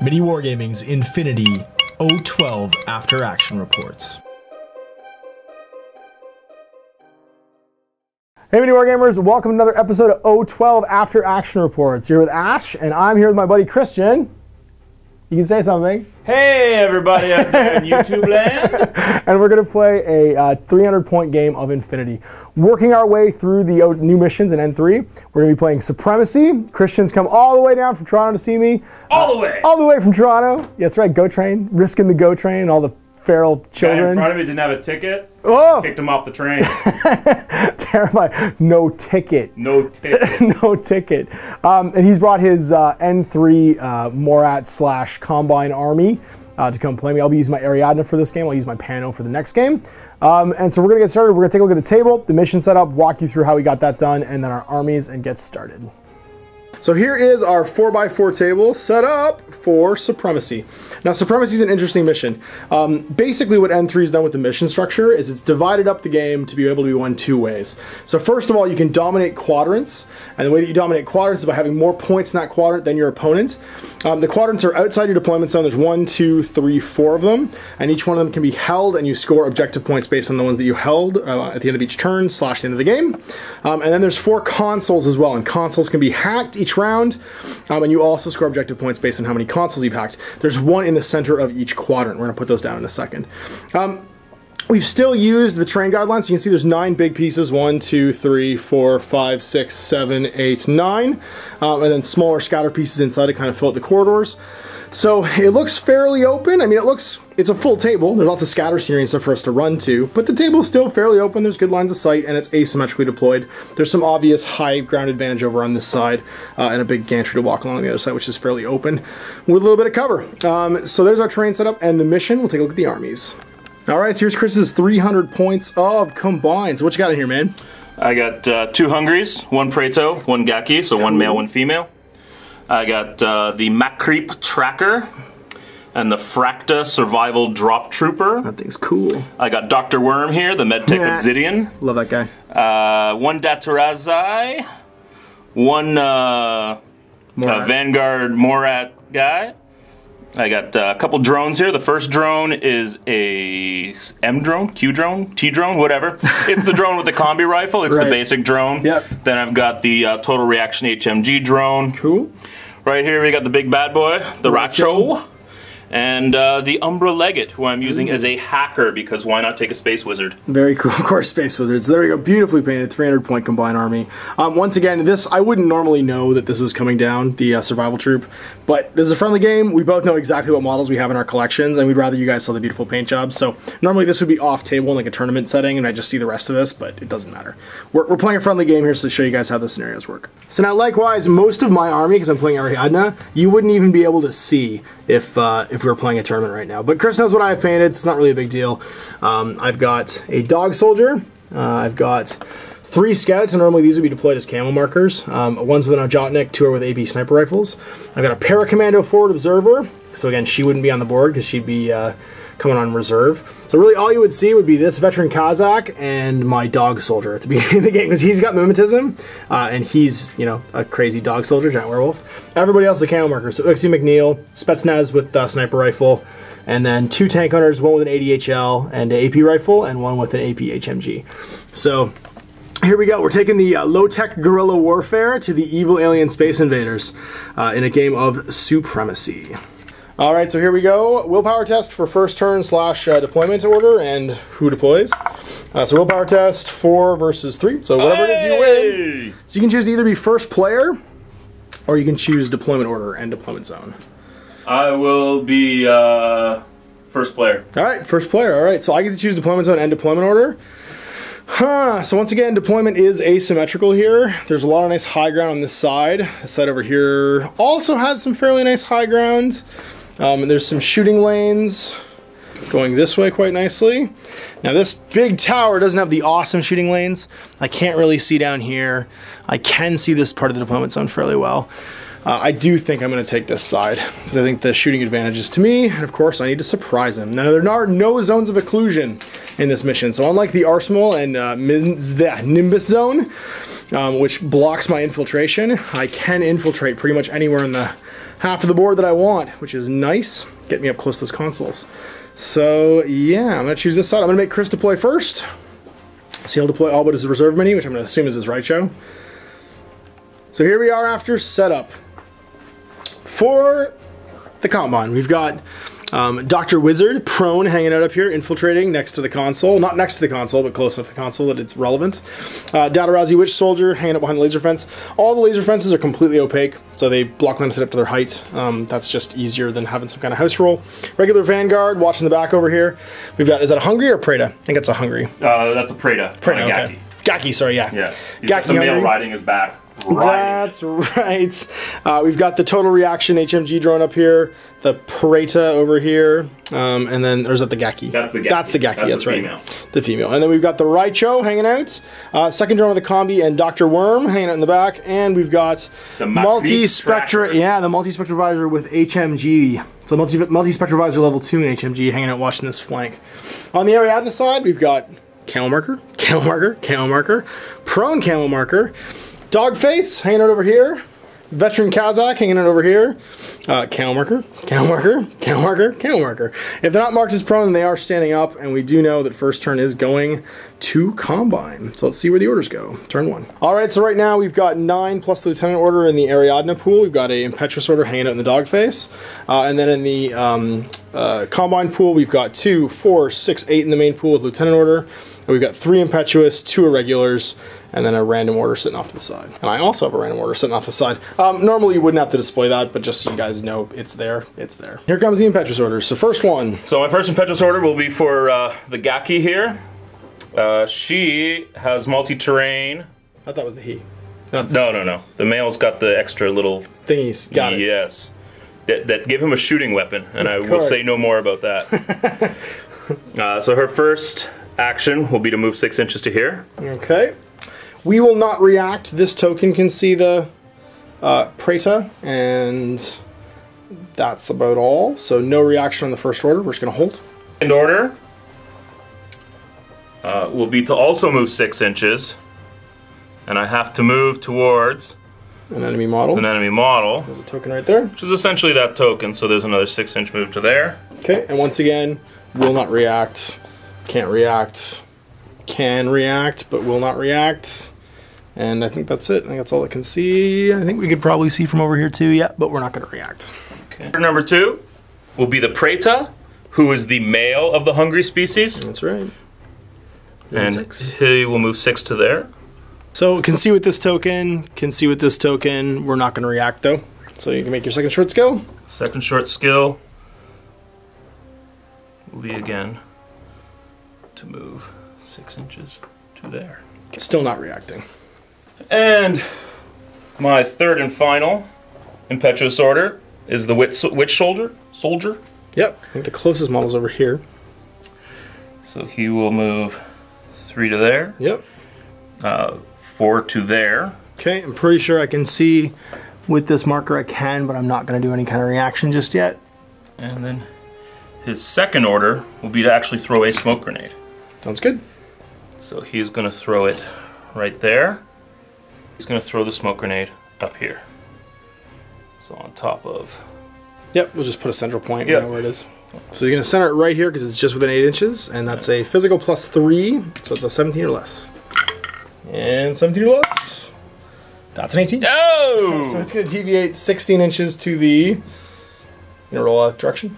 MiniWarGaming's Infinity O12 After Action Reports. Hey MiniWarGamers, welcome to another episode of O12 After Action Reports. You're with Ash, and I'm here with my buddy Christian. You can say something. Hey everybody out there in YouTube land. And we're going to play a 300-point game of Infinity. Working our way through the new missions in N3. We're going to be playing Supremacy. Christian's come all the way down from Toronto to see me. All the way. All the way from Toronto. Yeah, that's right, Go Train. Risking the Go Train and all the feral children. Guy in front of me didn't have a ticket. Oh! Kicked him off the train. Terrified. No ticket. No ticket. No ticket. And he's brought his N3 Morat / Combine army to come play me. I'll be using my Ariadna for this game. I'll use my Pano for the next game. And so we're going to get started. We're going to take a look at the table, the mission setup, walk you through how we got that done, and then our armies, and get started. So here is our 4x4 table set up for Supremacy. Now Supremacy is an interesting mission. Basically what N3 has done with the mission structure is it's divided up the game to be able to be won two ways. So first of all, you can dominate quadrants, and the way that you dominate quadrants is by having more points in that quadrant than your opponent. The quadrants are outside your deployment zone. There's 1, 2, 3, 4 of them, and each one of them can be held, and you score objective points based on the ones that you held at the end of each turn / the end of the game. And then there's 4 consoles as well, and consoles can be hacked each round, and you also score objective points based on how many consoles you've hacked. There's 1 in the center of each quadrant. We're going to put those down in a second. We've still used the terrain guidelines. So you can see there's 9 big pieces, 1, 2, 3, 4, 5, 6, 7, 8, 9, and then smaller scatter pieces inside to kind of fill out the corridors. So it looks fairly open. I mean, it's a full table. There's lots of scatter scenery and stuff for us to run to, but the table's still fairly open. There's good lines of sight, and it's asymmetrically deployed. There's some obvious high ground advantage over on this side, and a big gantry to walk along the other side, which is fairly open with a little bit of cover. So there's our terrain setup and the mission. We'll take a look at the armies. All right, so here's Chris's 300 points of combined. So what you got in here, man? I got 2 Hungries, 1 Praeto, 1 Gaki, so 1 male, 1 female. I got the Macreep Tracker and the Fracta Survival Drop Trooper. That thing's cool. I got Dr. Worm here, the Medtech Obsidian. Love that guy. 1 Datarazai, 1 Vanguard Morat guy. I got a couple drones here. The first drone is a M drone, Q drone, T drone, whatever. It's the drone with the combi rifle. It's the basic drone. Yep. Then I've got the Total Reaction HMG drone. Cool. Right here we got the big bad boy, the Racho. And the Umbra Legate, who I'm using as a hacker, because why not take a Space Wizard? Very cool, of course, Space Wizards. There we go, beautifully painted, 300-point combined army. Once again, this, I wouldn't normally know that this was coming down, the Survival Troop, but this is a friendly game. We both know exactly what models we have in our collections, and we'd rather you guys saw the beautiful paint jobs. So normally this would be off table in like a tournament setting, and I just see the rest of this, but it doesn't matter. We're playing a friendly game here so to show you guys how the scenarios work. So now, likewise, most of my army, because I'm playing Ariadna, you wouldn't even be able to see if we were playing a tournament right now. But Chris knows what I have painted, so it's not really a big deal. I've got a dog soldier, I've got 3 scouts, and normally these would be deployed as camo markers. One's with an Ojotnik, 2 are with AP sniper rifles. I've got a paracommando forward observer, so again, she wouldn't be on the board because she'd be coming on reserve. So really all you would see would be this veteran Kazakh and my dog soldier at the beginning of the game, because he's got mimetism, and he's, you know, a crazy dog soldier, giant werewolf. Everybody else is a camo marker, so Uxie McNeil, Spetsnaz with sniper rifle, and then 2 tank hunters, 1 with an ADHL and an AP rifle, and 1 with an AP HMG. So here we go. We're taking the low-tech guerrilla warfare to the evil alien space invaders in a game of Supremacy. All right, so here we go. Willpower test for first turn / deployment order and who deploys. So willpower test 4 versus 3. So whatever it is, you win. So you can choose to either be first player or you can choose deployment order and deployment zone. I will be first player. All right, first player. All right, so I get to choose deployment zone and deployment order. So once again, deployment is asymmetrical here. There's a lot of nice high ground on this side. This side over here also has some fairly nice high ground. There's some shooting lanes going this way quite nicely. Now this big tower doesn't have the awesome shooting lanes. I can't really see down here. I can see this part of the deployment zone fairly well. I do think I'm going to take this side, because I think the shooting advantage is to me, and of course I need to surprise him. Now there are no zones of occlusion in this mission, so unlike the Arsenal and Nimbus zone, which blocks my infiltration, I can infiltrate pretty much anywhere in the half of the board that I want, which is nice. Get me up close to those consoles. So yeah, I'm gonna choose this side. I'm gonna make Chris deploy first. So he'll deploy all but his reserve mini, which I'm gonna assume is his right show. So here we are after setup. For the Combine, we've got Dr. Wizard, prone, hanging out up here, infiltrating next to the console. Not next to the console, but close enough to the console that it's relevant. Datarazzi Witch Soldier, hanging up behind the laser fence. All the laser fences are completely opaque, so they block line set up to their height. That's just easier than having some kind of house rule. Regular Vanguard, watching the back over here. We've got, is that a Hungry or Preda? I think it's a Hungry. That's a Preda. Preda, okay. Gaki, sorry, yeah. Yeah. He's got the male riding his back. That's right. We've got the Total Reaction HMG drone up here, the Pareta over here, and then there's the Gaki. That's the Gaki. That's the Gaki, that's right. Female. The female. And then we've got the Raicho hanging out, second drone with the Combi, and Dr. Worm hanging out in the back, and we've got the Multi-Spectra, yeah, the Multi-Spectra Visor with HMG. So Multi-Spectra Visor level 2 in HMG hanging out watching this flank. On the Ariadna side, we've got Camo Marker, Camo Marker, Camo Marker, Prone Camo Marker, Dogface hanging out over here. Veteran Kazakh hanging out over here. Camo Marker, Camo Marker, Camo Marker, Camo Marker. If they're not marked as prone, then they are standing up, and we do know that first turn is going to Combine. So let's see where the orders go. Turn 1. All right, so right now we've got 9 plus the Lieutenant Order in the Ariadna pool. We've got a Impetuous Order hanging out in the Dogface. And then in the Combine pool, we've got 2, 4, 6, 8 in the main pool with Lieutenant Order. And we've got 3 Impetuous, 2 Irregulars, and then a random order sitting off to the side. And I also have a random order sitting off to the side. Normally you wouldn't have to display that, but just so you guys know, it's there, it's there. Here comes the Impetuous orders. So first one. So my first Impetuous order will be for the Gaki here. She has multi-terrain. I thought that was the he. No. The male's got the extra little thingies. Got it. Yes. That give him a shooting weapon, and I will say no more about that. So her first action will be to move 6 inches to here. Okay. We will not react. This token can see the Preta, and that's about all. So no reaction on the first order. We're just going to hold. Second order will be to also move 6 inches, and I have to move towards an enemy model. An enemy model. There's a token right there. Which is essentially that token, so there's another 6-inch move to there. Okay, and once again, will not react, can't react, can react, but will not react. And I think that's it. I think that's all I can see. I think we could probably see from over here too, yeah, but we're not going to react. Okay. Number 2 will be the Preta, who is the male of the Hungry species. That's right. And 6. He will move 6 to there. So can see with this token, can see with this token. We're not going to react though. So you can make your second short skill. Second short skill will be again to move 6 inches to there. Still not reacting. And my third and final Impetuous order is the Witch Soldier. Yep, I think the closest model's over here. So he will move 3 to there. Yep. 4 to there. Okay, I'm pretty sure I can see with this marker I can, but I'm not going to do any kind of reaction just yet. And then his second order will be to actually throw a smoke grenade. Sounds good. So he's going to throw it right there. He's going to throw the smoke grenade up here. So on top of... Yep, we'll just put a central point, you know where it is. So he's going to center it right here because it's just within 8 inches, and that's a physical plus 3, so it's a 17 or less. And 17 or less. That's an 18. Oh! So it's going to deviate 16 inches to the... You know, roll a direction?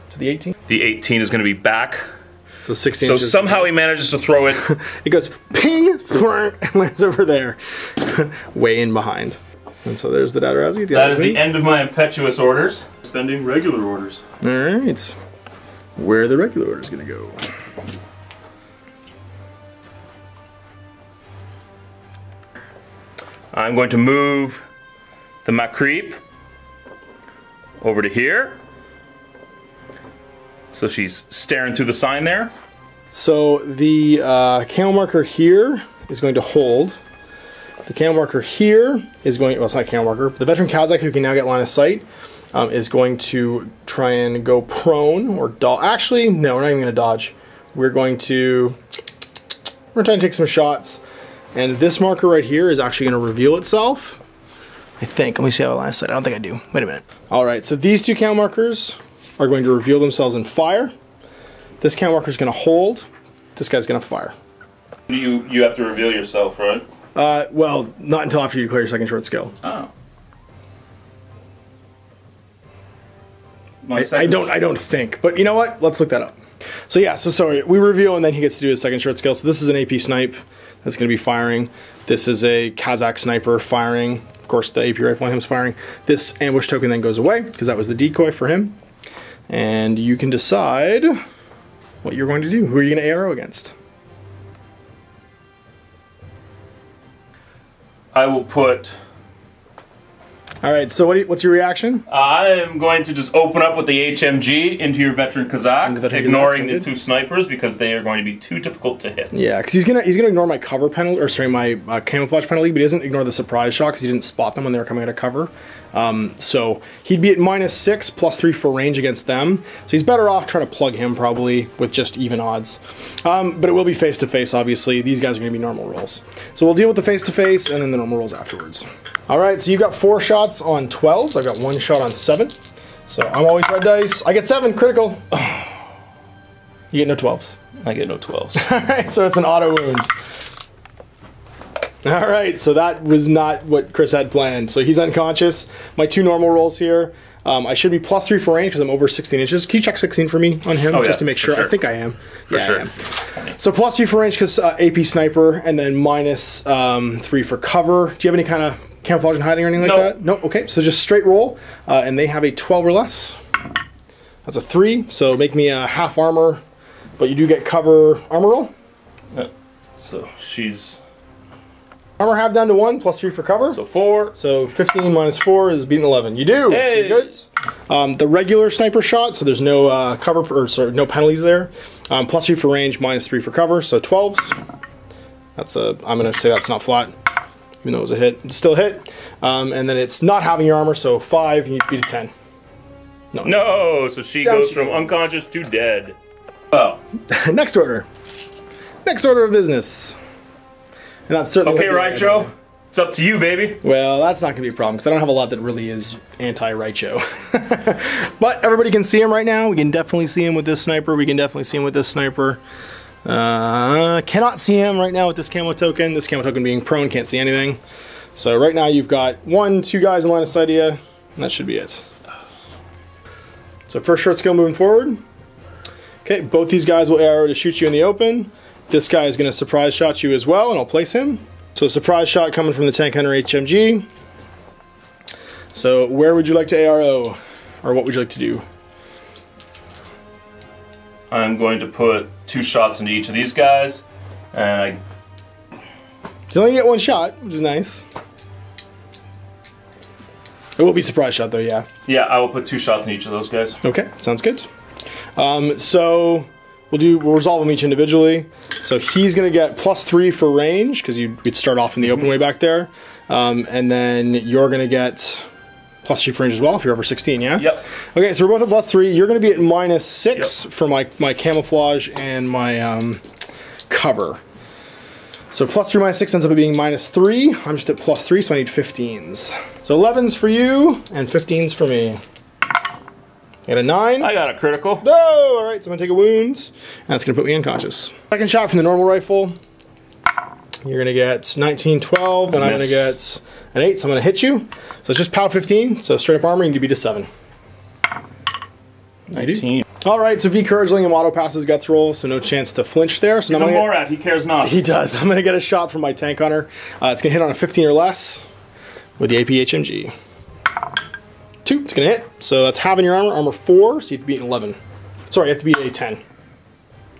To the 18. The 18 is going to be back. So 16 so inches. Somehow he manages to throw it. It goes ping, and lands over there. Way in behind. And so there's the Datarazzi. That is the end of my Impetuous orders. Spending regular orders. Alright. Where are the regular orders going to go? I'm going to move the Macreep over to here. So she's staring through the sign there. So the camo marker here is going to hold. The camo marker here is going, well, it's not camo marker, but the veteran Kazakh, who can now get line of sight, is going to try and go prone or dodge. Actually, no, we're not even going to dodge. We're going to try and take some shots. And this marker right here is actually going to reveal itself I think. Let me see how I line of sight. I don't think I do. Wait a minute. All right, so these two count markers are going to reveal themselves and fire. This count marker is going to hold. This guy's going to fire. You have to reveal yourself, right? Well, not until after you declare your second short skill. Oh. I don't think, but you know what? Let's look that up. So yeah, so sorry, we reveal and then he gets to do his second short skill. So this is an AP snipe that's going to be firing. This is a Kazakh sniper firing. Of course, the AP rifle on him is firing. This ambush token then goes away because that was the decoy for him. And you can decide what you're going to do. Who are you going to ARO against? I will put... All right, so what's your reaction? I am going to just open up with the HMG into your veteran Kazakh, ignoring the two snipers because they are going to be too difficult to hit. Yeah, because he's gonna ignore my cover penalty, or sorry, my camouflage penalty, but he doesn't ignore the surprise shot because he didn't spot them when they were coming out of cover. So he'd be at -6, +3 for range against them. So he's better off trying to plug him probably with just even odds. But it will be face to face, obviously. These guys are going to be normal rolls. So we'll deal with the face to face and then the normal rolls afterwards. All right, so you've got 4 shots on 12s. I've got 1 shot on 7. So I'm always red dice. I get 7 critical. You get no 12s. I get no 12s. All right, so it's an auto wound. All right, so that was not what Chris had planned. So he's unconscious. My 2 normal rolls here. I should be +3 for range because I'm over 16 inches. Can you check 16 for me on him just to make sure? I think I am. For sure. I am. So +3 for range because AP sniper, and then -3 for cover. Do you have any kind of camouflage and hiding or anything like that? No. Okay, so just straight roll, and they have a 12 or less. That's a 3, so make me a half armor, but you do get cover armor roll. So she's... Armor half down to 1, +3 for cover. So 4. So 15 -4 is beating 11. You do. Hey. So good. The regular sniper shot, so there's no cover, or sorry, no penalties there. +3 for range, -3 for cover, so 12s. That's a, I'm gonna say that's not flat, even though it was a hit. It's still a hit. And then it's not having your armor, so 5, you beat a 10. No, so she goes from unconscious to dead. Oh. Next order. Next order of business. And that's certainly okay, Raicho. It's up to you, baby. Well, that's not going to be a problem because I don't have a lot that really is anti-Raicho. But everybody can see him right now. We can definitely see him with this sniper. We can definitely see him with this sniper. Cannot see him right now with this camo token. This camo token being prone, can't see anything. So right now you've got 1, 2 guys in line of sight of you, and that should be it. So first short skill moving forward. Okay, both these guys will arrow to shoot you in the open. This guy is going to surprise shot you as well, and I'll place him. So surprise shot coming from the Tank Hunter HMG. So where would you like to ARO? Or what would you like to do? I'm going to put 2 shots into each of these guys, and You only get 1 shot, which is nice. It will be surprise shot though, yeah. Yeah, I will put 2 shots in each of those guys. Okay, sounds good. So we'll resolve them each individually. So he's gonna get +3 for range, because you'd start off in the open way back there. And then you're gonna get +3 for range as well if you're over 16, yeah? Yep. Okay, so we're both at +3. You're gonna be at -6 for my camouflage and my cover. So +3 -6 ends up being -3. I'm just at +3, so I need 15s. So 11s for you and 15s for me. I got a 9. I got a critical. No! Alright, so I'm gonna take a wound, and that's gonna put me unconscious. Second shot from the normal rifle. You're gonna get 19, 12, and I'm gonna get an 8, so I'm gonna hit you. So it's just POW 15, so straight up armor, you can beat a 7. 19. Alright, so V Courageling and auto passes guts roll, so no chance to flinch there. So He's a Morat, he cares not. He does. I'm gonna get a shot from my Tank Hunter. It's gonna hit on a 15 or less with the AP HMG. 2, it's gonna hit. So that's halving your armor 4, so you have to beat an 11. Sorry, you have to beat a 10.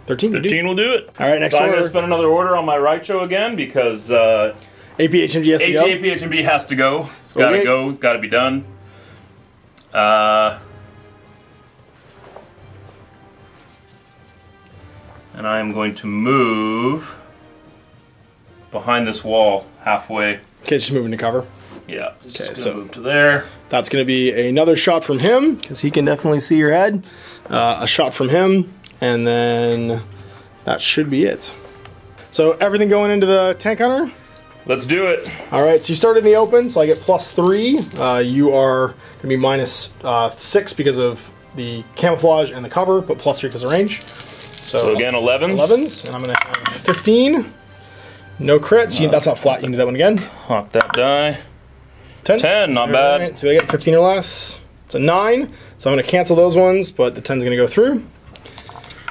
13? 13 will do it. Alright, next so order. I'm gonna spend another order on my Raicho again because AP HMG has to go. AP HMG has to go. It's gotta go, it's gotta be done. And I am going to move behind this wall halfway. Okay, just moving to cover. Yeah, okay, so move to there. That's going to be another shot from him, because he can definitely see your head. A shot from him, and then that should be it. So everything going into the Tank Hunter. Let's do it. All right, so you started in the open, so I get +3. You are going to be -6 because of the camouflage and the cover, but +3 because of range. So again, 11s. 11s, and I'm going to have 15. No crits. That's not flat. You can do that one again. Hawk that die. 10. 10, not bad. Right, so I get 15 or less. It's a 9. So I'm going to cancel those ones, but the 10's going to go through.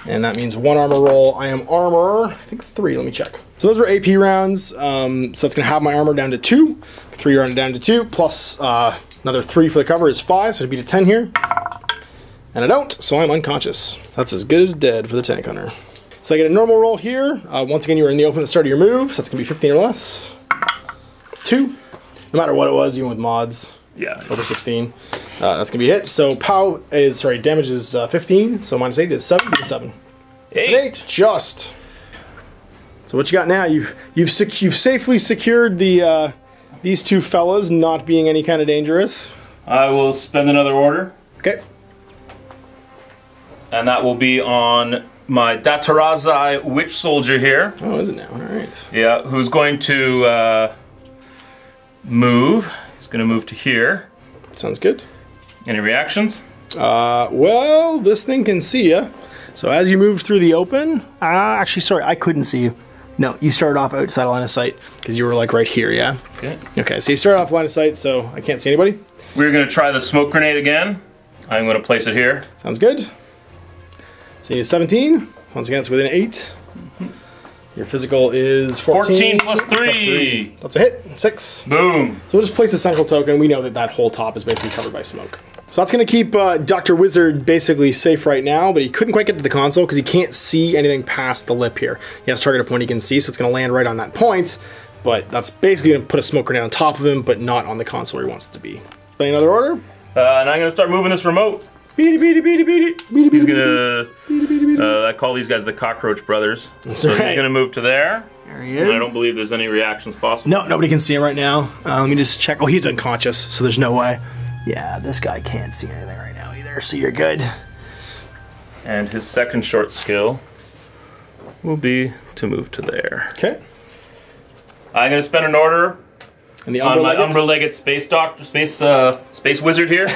And that means 1 armor roll. I am armor, I think 3. Let me check. So those were AP rounds. So it's going to have my armor down to 2. 3 rounded down to 2, plus another 3 for the cover is 5. So it'd be to 10 here. And I don't, so I'm unconscious. That's as good as dead for the tank hunter. So I get a normal roll here. Once again, you were in the open at the start of your move, so that's going to be 15 or less. 2. No matter what it was, even with mods. Yeah. Over 16. That's going to be a hit. So POW is, sorry, damage is 15, so -8 is 7, be 7. 8. Just. So what you got now? You've safely secured the these two fellas not being any kind of dangerous. I will spend another order. Okay. And that will be on my Datarazai witch soldier here. Oh, is it now? All right. Yeah, who's going to move. He's going to move to here. Sounds good. Any reactions? Well, this thing can see you. So as you moved through the open, actually, sorry, I couldn't see you. No, you started off outside line of sight because you were like right here, yeah? Okay. Okay, so you started off line of sight, so I can't see anybody. We're going to try the smoke grenade again. I'm going to place it here. Sounds good. So you need 17. Once again, it's within 8. Your physical is 14. 14 plus 3. That's a hit. 6. Boom. So we'll just place a central token. We know that that whole top is basically covered by smoke. So that's going to keep Dr. Wizard basically safe right now, but he couldn't quite get to the console because he can't see anything past the lip here. He has target a point he can see, so it's going to land right on that point, but that's basically going to put a smoke grenade on top of him, but not on the console where he wants it to be. Play another order? And I'm going to start moving this remote. Beady, beady, beady, beady. He's going to, I call these guys the Cockroach Brothers. So he's going to move to there. There he is. And I don't believe there's any reactions possible. No, nobody can see him right now. Let me just check. Oh, he's unconscious, so there's no way. Yeah, this guy can't see anything right now either, so you're good. And his second short skill will be to move to there. Okay. I'm going to spend an order And the on my Umbra-legged space wizard here.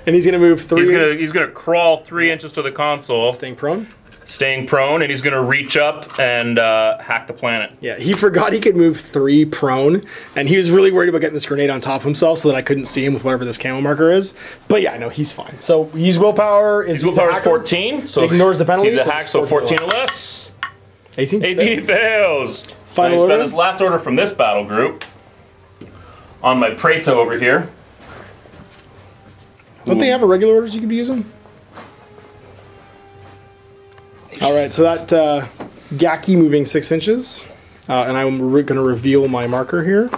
And he's gonna move 3. He's gonna crawl 3 inches to the console, Staying prone. and he's gonna reach up and hack the planet. Yeah, he forgot he could move 3 prone, and he was really worried about getting this grenade on top of himself so that I couldn't see him with whatever this camo marker is. But yeah, no, he's fine. So his willpower is 14, so he ignores the penalty. He's a hack, so 14 or less. 18. 18 fails. Final I order. spend this last order from this battle group on my Praeto over here. Don't they have a regular orders you could be using? Alright, so that Gaki moving 6 inches. And I'm going to reveal my marker here,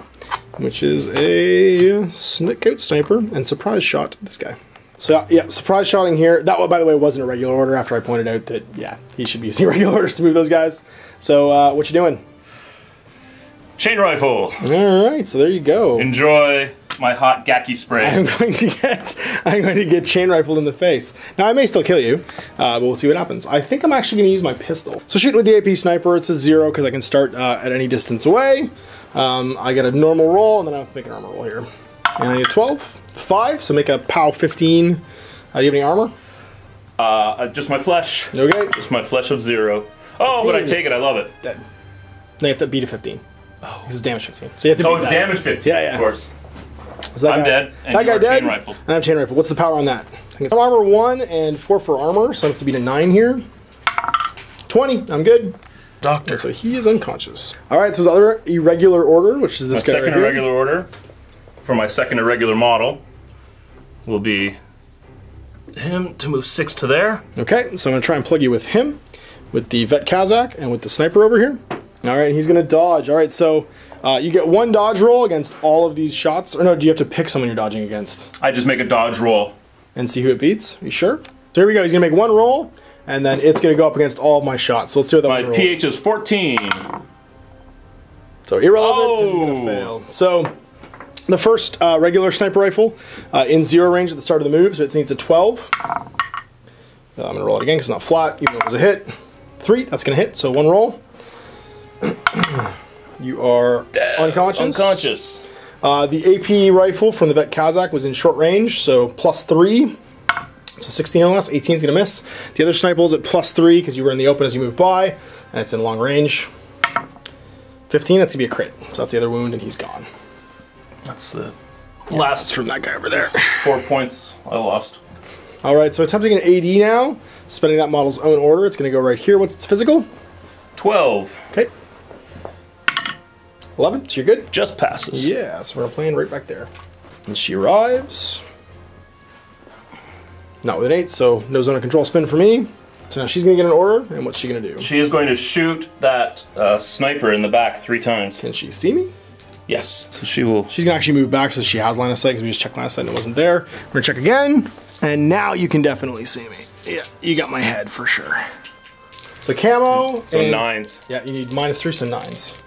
which is a Snickcoat Sniper and surprise shot this guy. So yeah, surprise shotting here. That one, by the way, wasn't a regular order after I pointed out that, yeah, he should be using regular orders to move those guys. So what you doing? Chain rifle. Alright, so there you go. Enjoy my hot Gaki spray. I'm going to get chain rifled in the face. Now I may still kill you, but we'll see what happens. I think I'm actually going to use my pistol. So shooting with the AP sniper, it's a 0 because I can start at any distance away. I get a normal roll, and then I have to make an armor roll here. And I need a 12, 5, so make a POW 15. Do you have any armor? Just my flesh. Okay. Just my flesh of 0. Oh, 15. But I take it. I love it. Dead. Then you have to beat a 15. Oh, this is damage 15. So you have to beat it's damage 15. Yeah, of course. So I'm dead, and that guy dead, chain rifled. And I'm chain rifled. What's the power on that? I think it's armor 1 and 4 for armor, so I have to beat a 9 here. 20, I'm good. Doctor. And so he is unconscious. Alright, so his other irregular order, which is this guy right here. Second irregular order for my second irregular model will be him to move 6 to there. Okay, so I'm going to try and plug you with him, with the Vet Kazakh, and with the sniper over here. Alright, he's going to dodge. Alright, so you get 1 dodge roll against all of these shots. Or no, do you have to pick someone you're dodging against? I just make a dodge roll. And see who it beats? Are you sure? So here we go. He's going to make 1 roll, and then it's going to go up against all of my shots. So let's see what that one rolls. My pH is 14. So irrelevant. This is going to fail. So the first regular sniper rifle in 0 range at the start of the move, so it needs a 12. I'm going to roll it again because it's not flat, even though it was a hit. 3, that's going to hit, so 1 roll. You are unconscious. Unconscious. The AP rifle from the Vet Kazakh was in short range, so +3. So 16 or less, 18 is going to miss. The other sniper is at +3 because you were in the open as you moved by, and it's in long range. 15, that's going to be a crit. So that's the other wound, and he's gone. That's the last from that guy over there. 4 points I lost. All right, so attempting an AD now, spending that model's own order. It's going to go right here. What's its physical? 12. Okay. 11, so you're good? Just passes. Yeah, so we're playing right back there. And she arrives. Not with an 8, so no zone of control spin for me. So now she's going to get an order, and what's she going to do? She is going to shoot that sniper in the back 3 times. Can she see me? Yes. So she will. She's going to actually move back so she has line of sight because we just checked last night and it wasn't there. We're going to check again, and now you can definitely see me. Yeah, you got my head for sure. So camo. So 9s. Yeah, you need -3, so 9s.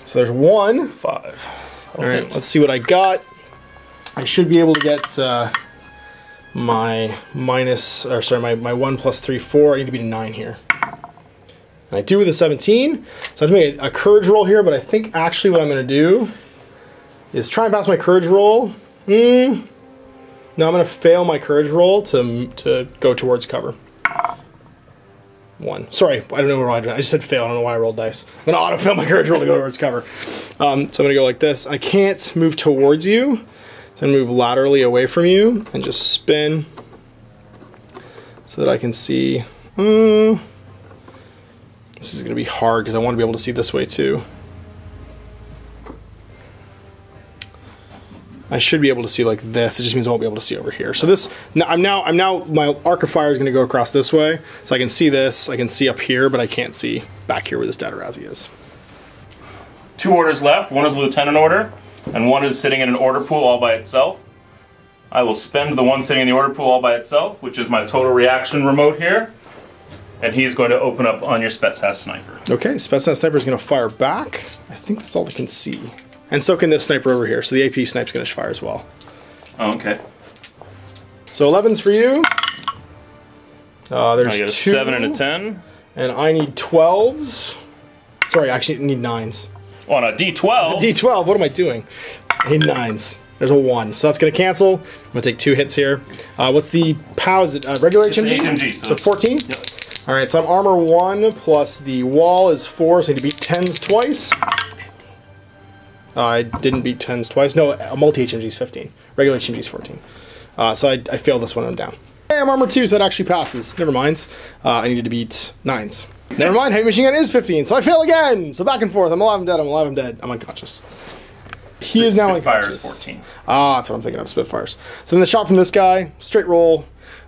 So there's 1. 5. All right, let's see what I got. I should be able to get my my 1 + 3, 4. I need to beat a 9 here. And I do with a 17. So I have to make a courage roll here, but I think actually what I'm going to do is try and pass my courage roll. No, I'm going to fail my courage roll to go towards cover. 1. Sorry, I don't know where I just said fail. I don't know why I rolled dice. I'm going to auto-fail my courage roll to go towards cover. So I'm going to go like this. I can't move towards you. So I'm going to move laterally away from you and just spin so that I can see. This is going to be hard because I want to be able to see this way too. I should be able to see like this. It just means I won't be able to see over here. So this, I'm now my arc of fire is going to go across this way, so I can see this. I can see up here, but I can't see back here where this Datarazi is. 2 orders left. 1 is a lieutenant order, and 1 is sitting in an order pool all by itself. I will spend the 1 sitting in the order pool all by itself, which is my total reaction remote here, and he's going to open up on your Spetsnaz sniper. Okay, Spetsnaz sniper is going to fire back. I think that's all I can see. And so can this sniper over here, so the AP sniper's going to fire as well. Oh, okay. So 11's for you. There's I get a 2. 7 and a 10. And I need 12s. Sorry, I actually need 9s. On a D12? D12, what am I doing? I need 9s. There's a 1, so that's going to cancel. I'm going to take 2 hits here. What's the POW? Is it regular HMG? HMG. So 14? Yep. All right, so I'm armor 1 plus the wall is 4, so I need to beat 10s twice. I didn't beat 10s twice. No, a multi-HMG is 15. Regular HMG is 14. So I failed this one, I'm down. Hey, I'm armor 2, so that actually passes. Never mind. I needed to beat 9s. Never mind, heavy machine gun is 15, so I fail again! So back and forth, I'm alive, I'm dead, I'm alive, I'm dead. I'm unconscious. He is now unconscious. Spitfire is 14. Ah, that's what I'm thinking of, Spitfires. So then the shot from this guy, straight roll.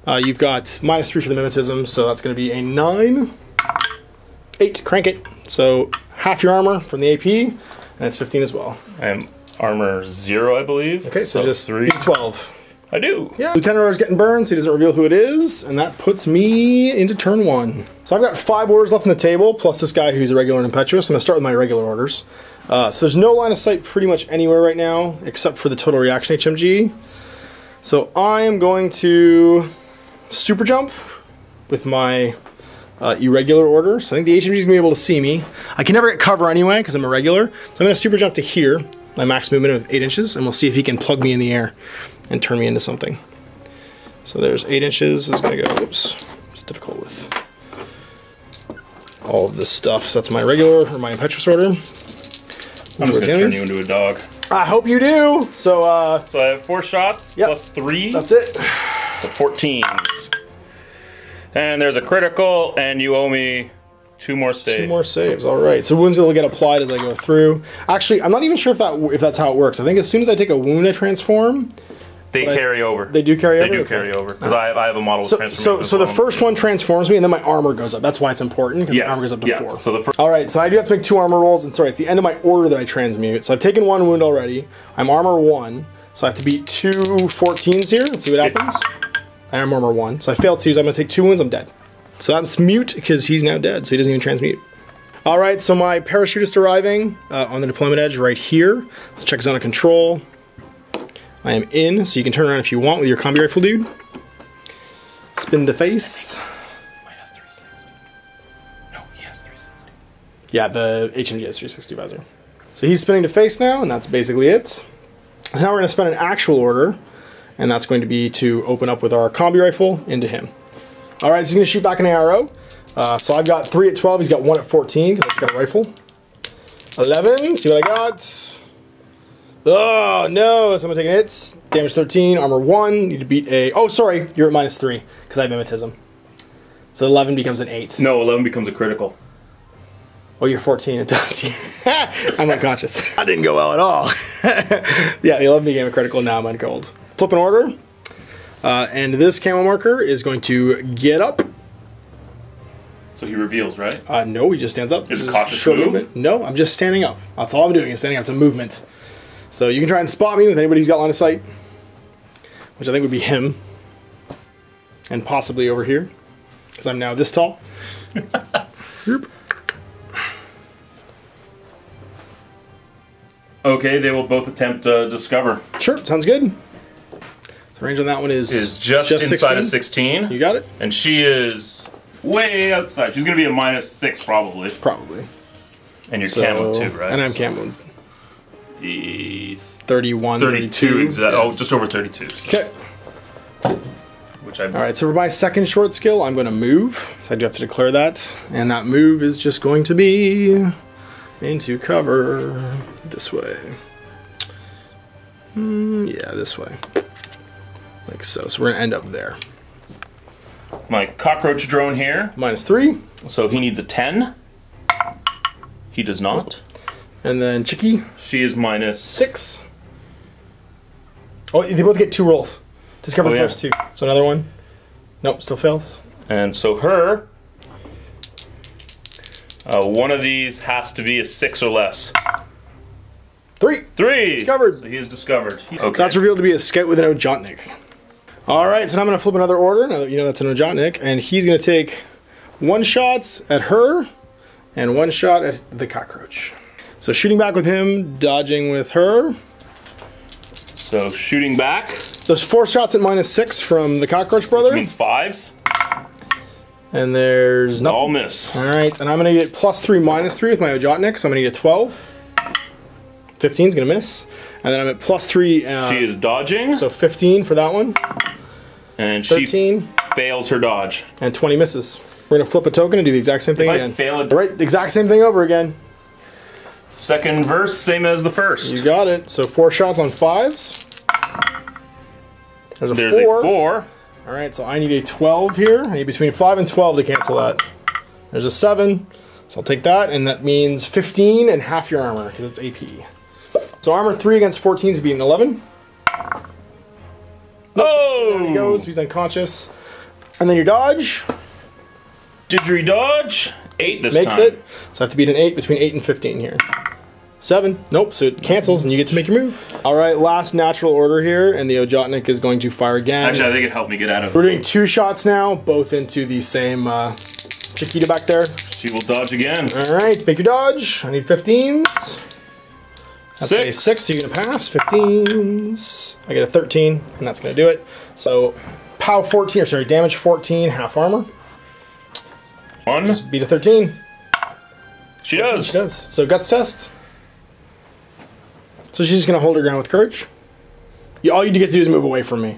You've got -3 for the mimetism, so that's going to be a 9. 8, crank it. So half your armor from the AP. And it's 15 as well. I am armor 0, I believe. Okay, so just 3. 12. I do. Yeah. Lieutenant Order's getting burned, so he doesn't reveal who it is, and that puts me into turn 1. So I've got 5 orders left on the table, plus this guy who's irregular and impetuous. I'm going to start with my regular orders. So there's no line of sight pretty much anywhere right now, except for the total reaction HMG. So I am going to super jump with my irregular order. So I think the HMG is going to be able to see me. I can never get cover anyway because I'm irregular. So I'm going to super jump to here, my max movement of 8 inches, and we'll see if he can plug me in the air and turn me into something. So there's 8 inches. This is going to go, whoops, it's difficult with all of this stuff. So that's my regular or my impetuous order. I'm just going to turn you into a dog. I hope you do. So I have 4 shots plus 3. That's it. So 14s. And there's a critical, and you owe me 2 more saves. 2 more saves, all right. So wounds will get applied as I go through. Actually, I'm not even sure if that's how it works. I think as soon as I take a wound, I transform. They carry over. They do carry over? They do carry over, because I have a model of transformation. So the first one transforms me, and then my armor goes up. That's why it's important, because my armor goes up to 4. So the first. All right, so I do have to make 2 armor rolls, and sorry, it's the end of my order that I transmute. So I've taken 1 wound already. I'm armor 1, so I have to beat 2 14s here. Let's see what happens. I am armor 1, so I failed 2, so I'm going to take 2 wounds, I'm dead. So that's mute, because he's now dead, so he doesn't even transmute. All right, so my parachutist arriving on the deployment edge right here. Let's check zone of control. I am in, so you can turn around if you want with your combi rifle, dude. Spin to face. Might have 360. No, he has 360. Yeah, the HMGS 360 visor. So he's spinning to face now, and that's basically it. So now we're going to spend an actual order, and that's going to be to open up with our combi rifle into him. All right, so he's going to shoot back an ARO. So I've got 3 at 12, he's got 1 at 14, because I've got a rifle. 11, see what I got. Oh, no, so I'm going to take an hit. Damage 13, armor 1, need to beat a... Oh, sorry, you're at -3, because I have mimetism. So 11 becomes an 8. No, 11 becomes a critical. Oh, you're 14, it does. I'm unconscious. That didn't go well at all. Yeah, the 11 became a critical, now I'm uncold. Flip an order. And this camo marker is going to get up. So he reveals, right? No, he just stands up. Is it a cautious move? Movement. No, I'm just standing up. That's all I'm doing is standing up. It's a movement. So you can try and spot me with anybody who's got line of sight, which I think would be him. And possibly over here, because I'm now this tall. Okay, they will both attempt discover. Sure, sounds good. The range on that one is just inside of 16. You got it. And she is way outside. She's going to be a -6 probably. Probably. And you're camo too, right? And I'm camoed. 31, 32 exactly. Yeah. Oh, just over 32. Okay. Which I. All right. So for my second short skill, I'm going to move. So I do have to declare that, and that move is just going to be into cover this way. Yeah, this way. Like so. So we're going to end up there. My cockroach drone here. -3. So he needs a 10. He does not. And then Chicky. She is -6. Oh, they both get 2 rolls. Discover yeah. first 2. So another one. Nope, still fails. And so her, one of these has to be a 6 or less. 3. 3. Discovered. So he is discovered. Okay. So that's revealed to be a scout with an Ojotnik. All right, so now I'm going to flip another order. Now that you know that's an Ojotnik, and he's going to take 1 shot at her and 1 shot at the cockroach. So shooting back with him, dodging with her. So shooting back. There's 4 shots at -6 from the cockroach brother. Which means 5s. And there's nothing. All miss. All right, and I'm going to get +3, -3 with my Ojotnik, so I'm going to get a 12. 15's going to miss. And then I'm at +3. She is dodging. So 15 for that one. And 13. She fails her dodge. And 20 misses. We're going to flip a token and do the exact same thing again. I fail it. Right, the exact same thing over again. Second verse, same as the first. You got it. So 4 shots on 5s. There's a 4. A 4. All right, so I need a 12 here. I need between 5 and 12 to cancel that. There's a 7. So I'll take that, and that means 15 and half your armor, because it's AP. So armor 3 against 14 is being 11. Oh! There he goes. He's unconscious. And then your dodge. Didgeridoo dodge. 8 this Makes time. it. So I have to beat an 8 between 8 and 15 here. 7. Nope, so it cancels and you get to make your move. All right, last natural order here, and the Ojotnik is going to fire again. Actually, I think it helped me get out of it. We're doing 2 shots now, both into the same Chiquita back there. She will dodge again. All right, make your dodge. I need 15s. That's 6. a 6, so you're going to pass. 15s. I get a 13, and that's going to do it. So, POW 14, or sorry, damage 14, half armor. 1. Just beat a 13. She does. She does. So, guts test. So she's just going to hold her ground with courage. All you get to do is move away from me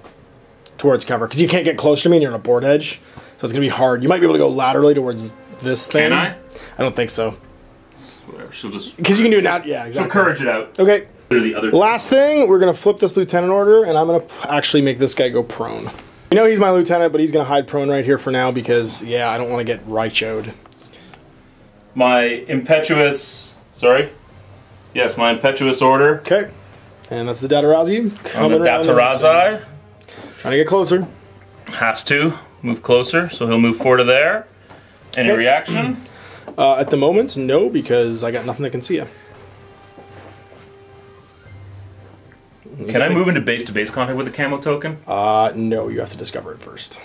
towards cover, because you can't get close to me and you're on a board edge. So it's going to be hard. You might be able to go laterally towards this thing. Can I? I don't think so. She'll just... Because you can do it now. Yeah, exactly. She'll courage it out. Okay. The other Last thing, we're going to flip this lieutenant order, and I'm going to actually make this guy go prone. You know he's my lieutenant, but he's going to hide prone right here for now because, yeah, I don't want to get Raicho'd. My impetuous... Sorry? Yes, my impetuous order. Okay. And that's the Datarazi. On the Datarazi. Trying to get closer. Has to move closer, so he'll move 4 to there. Any reaction? At the moment, no, because I got nothing that can see you. Can I move into base-to-base contact with the camo token? No, you have to discover it first.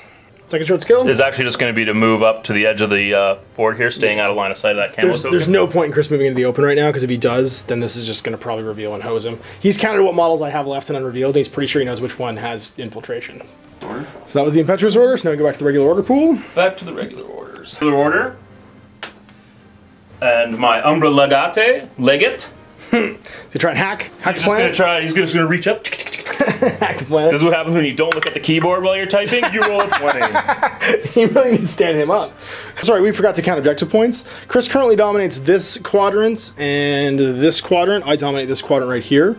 Second short skill? It's actually just going to be to move up to the edge of the board here, staying out of line of sight of that camo token. There's no point in Chris moving into the open right now, because if he does, then this is just going to probably reveal and hose him. He's counted what models I have left and unrevealed, and he's pretty sure he knows which one has infiltration. Order. So that was the impetuous order, so now we go back to the regular order pool. Back to the regular orders. Regular order. and my Umbra Legate. To try and hack the He's planet. just gonna reach up. Hack the planet. This is what happens when you don't look at the keyboard while you're typing. You roll a 20. You really need to stand him up. Sorry, we forgot to count objective points. Chris currently dominates this quadrant and this quadrant. I dominate this quadrant right here.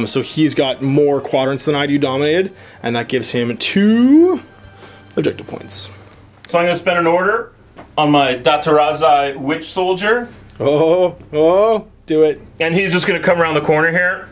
So he's got more quadrants than I do dominated, and that gives him 2 objective points. So I'm gonna spend an order on my Datarazai Witch Soldier. Oh, do it. And he's just gonna come around the corner here.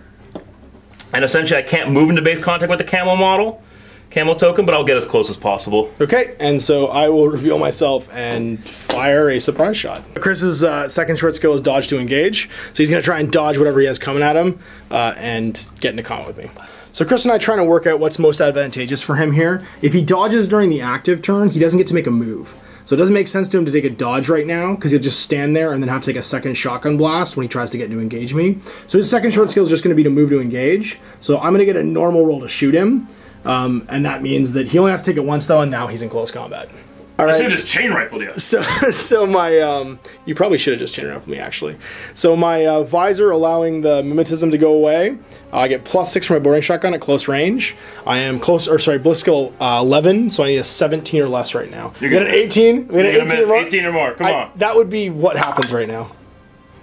And essentially I can't move into base contact with the camo token, but I'll get as close as possible. Okay, and so I will reveal myself and fire a surprise shot. Chris's second short skill is dodge to engage, so he's gonna try and dodge whatever he has coming at him and get into combat with me. So Chris and I are trying to work out what's most advantageous for him here. If he dodges during the active turn, he doesn't get to make a move. So it doesn't make sense to him to take a dodge right now, because he'll just stand there and then have to take a second shotgun blast when he tries to get to engage me. So his second short skill is just going to be to move to engage. So I'm going to get a normal roll to shoot him, and that means that he only has to take it once though, and now he's in close combat. All right. I should have just chain rifled you. So my, you probably should have just chain rifled me actually. So my visor allowing the mimetism to go away. I get +6 for my boarding shotgun at close range. I am bliss skill 11, so I need a 17 or less right now. You're get an 18. You're gonna miss 18 or more. Come on. That would be what happens right now.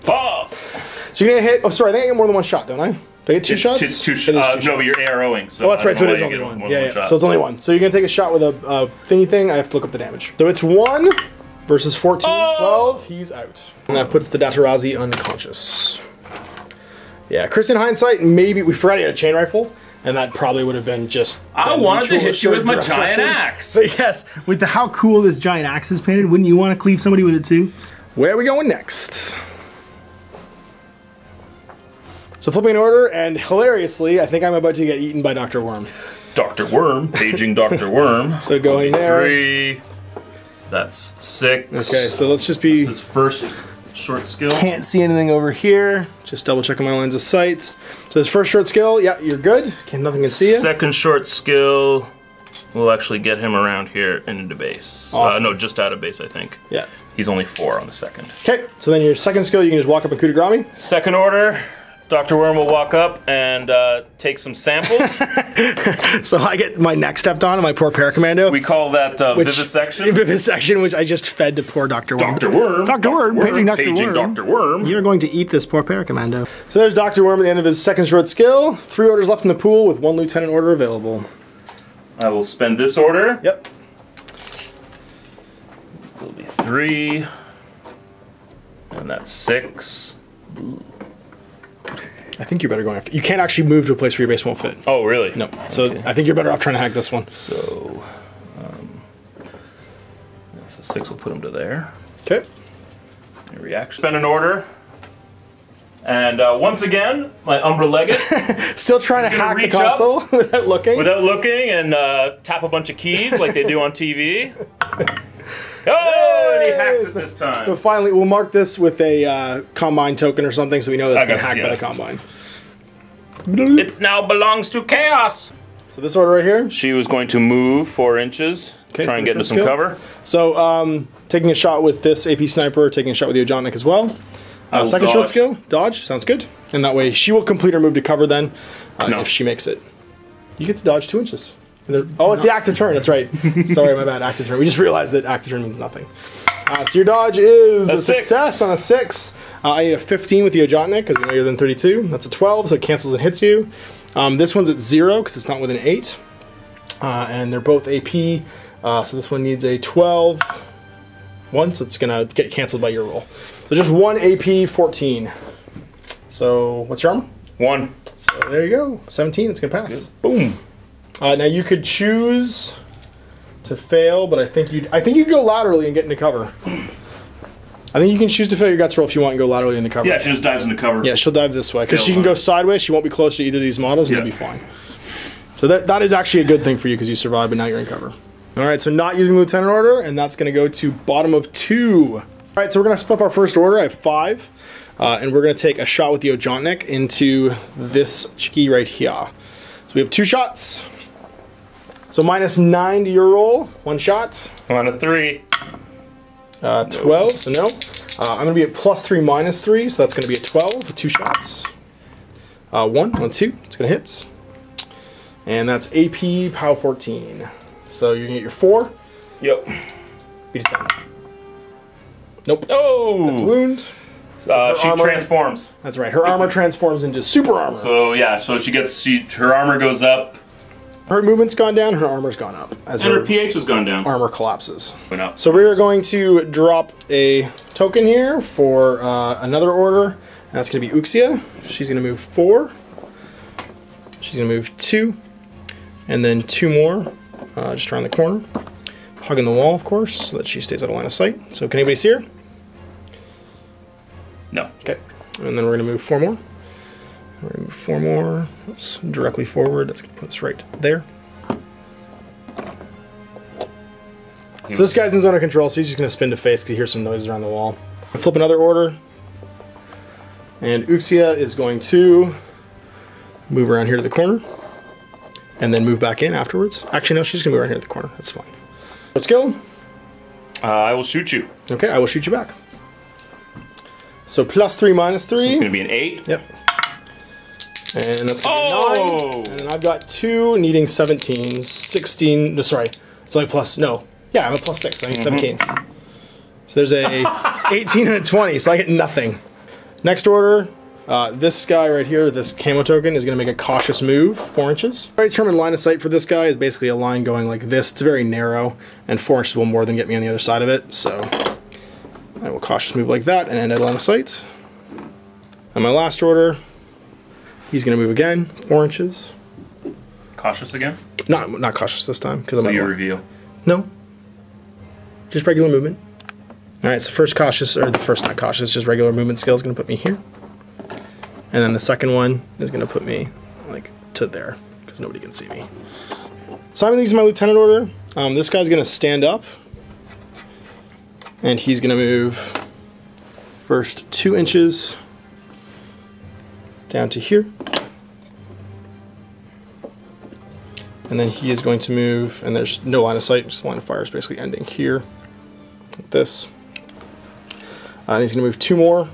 Oh. So you're gonna hit. Oh, sorry. I think I get more than one shot, don't I? Do I get 2 shots? It's two shots. No, but you're AROing. So oh, that's right. So it is only one. Yeah. So it's only 1. So you're gonna take a shot with a thingy thing. I have to look up the damage. So it's 1 versus 14. 12. He's out, and that puts the Datarazi unconscious. Yeah, Chris, in hindsight, maybe we forgot he had a chain rifle, and that probably would have been just. I wanted to hit you with my giant axe. But yes, with how cool this giant axe is painted, wouldn't you want to cleave somebody with it too? Where are we going next? So flipping an order, and hilariously, I think I'm about to get eaten by Dr. Worm. Dr. Worm, paging Dr. Worm. So going there. 3. That's 6. Okay, so let's just be. This is first short skill. Can't see anything over here. Just double checking my lines of sight. So his first short skill, yeah, you're good. Nothing can see you. Second short skill will actually get him around here and into base. Awesome. No, just out of base, I think. Yeah. He's only 4 on the second. Okay, so then your second skill, you can just walk up and coup de grace me. Second order, Dr. Worm will walk up and take some samples. So I get my neck stepped on, and my poor paracommando. We call that vivisection. Vivisection, which I just fed to poor Dr. Worm. Dr. Worm. Dr. Worm, paging Dr. Worm. Dr. Worm. You're going to eat this poor paracommando. So there's Dr. Worm at the end of his second short skill. 3 orders left in the pool with 1 lieutenant order available. I will spend this order. Yep. It'll be 3. And that's 6. I think you're better going after. You can't actually move to a place where your base won't fit. Oh, really? No. So okay. I think you're better off trying to hack this one. So, 6 will put him to there. Okay. Reaction. Spend an order. And once again, my Umbra Legate. Still trying to hack the console without looking. Without looking, and tap a bunch of keys like they do on TV. Oh, and he hacks it this time. So finally, we'll mark this with a Combine token or something, so we know that's been hacked by the Combine. It now belongs to Chaos. So this order right here. She was going to move 4 inches, try and get into some cover. So taking a shot with this AP Sniper, taking a shot with the Ojotnik as well. Second short skill, dodge, sounds good. And that way she will complete her move to cover then, if she makes it. You get to dodge 2 inches. Oh, it's the active turn, that's right. Sorry, my bad, active turn. We just realized that active turn means nothing. So your dodge is a success on a 6. I need a 15 with the Ojotnik, because we know you're than 32. That's a 12, so it cancels and hits you. This one's at 0, because it's not within 8. And they're both AP, so this one needs a 12. 1, so it's going to get canceled by your roll. So just 1 AP, 14. So what's your armor? 1. So there you go, 17, it's going to pass. Good. Boom. Now you could choose to fail, but I think you could go laterally and get into cover. I think you can choose to fail your guts roll if you want and go laterally into cover. Yeah, she just dives into cover. Yeah, she'll dive this way because she can go sideways. She won't be close to either of these models, and you'll be fine. So that is actually a good thing for you because you survived, but now you're in cover. All right, so not using the lieutenant order, and that's going to go to bottom of 2. All right, so we're going to flip our first order. I have 5, and we're going to take a shot with the Ojotnik into this chiki right here. So we have 2 shots. So -9 to your roll, 1 shot. 1 to 3. 12, so no. I'm going to be at +3, -3, so that's going to be a 12 with 2 shots. 1 on 2, it's going to hit. And that's AP POW 14. So you're going to get your 4. Yep. Beat a 10. Nope. Oh! That's a wound. So she transforms. That's right. Her armor transforms into super armor. So yeah, so she gets, her armor goes up. Her movement's gone down, her armor's gone up. As and her pH has gone down. Armor collapses. Went up. So we are going to drop a token here for another order. And that's going to be Uxia. She's going to move 4. She's going to move 2. And then 2 more just around the corner. Hugging the wall, of course, so that she stays out of line of sight. So can anybody see her? No. Okay. And then we're going to move 4 more. We're going to move 4 more. Oops, directly forward. That's going to put us right there. So this guy's in zone of control, so he's just going to spin to face because he hears some noises around the wall. Flip another order. And Uxia is going to move around here to the corner. And then move back in afterwards. Actually, no, she's going to move around here to the corner. That's fine. Let's go. I will shoot you. Okay, I will shoot you back. So +3, -3. So it's going to be an 8. Yep. And that's going to be 9. And then I've got 2 needing 17s. 16. No, sorry. It's only plus. No. Yeah, I'm a +6. So I need 17s. So there's a 18 and a 20. So I get nothing. Next order. This guy right here, this camo token, is going to make a cautious move, 4 inches. My determined line of sight for this guy is basically a line going like this. It's very narrow, and 4 inches will more than get me on the other side of it. So I will cautious move like that and end at line of sight. On my last order, he's going to move again, 4 inches. Cautious again? Not cautious this time. So you reveal? No. Just regular movement. Alright, so first cautious, or the first not cautious, just regular movement skill is going to put me here. And then the second one is going to put me like to there because nobody can see me. So I'm going to use my lieutenant order. This guy's going to stand up. And he's going to move first 2 inches down to here. And then he is going to move, and there's no line of sight, just the line of fire is basically ending here, like this. And he's going to move 2 more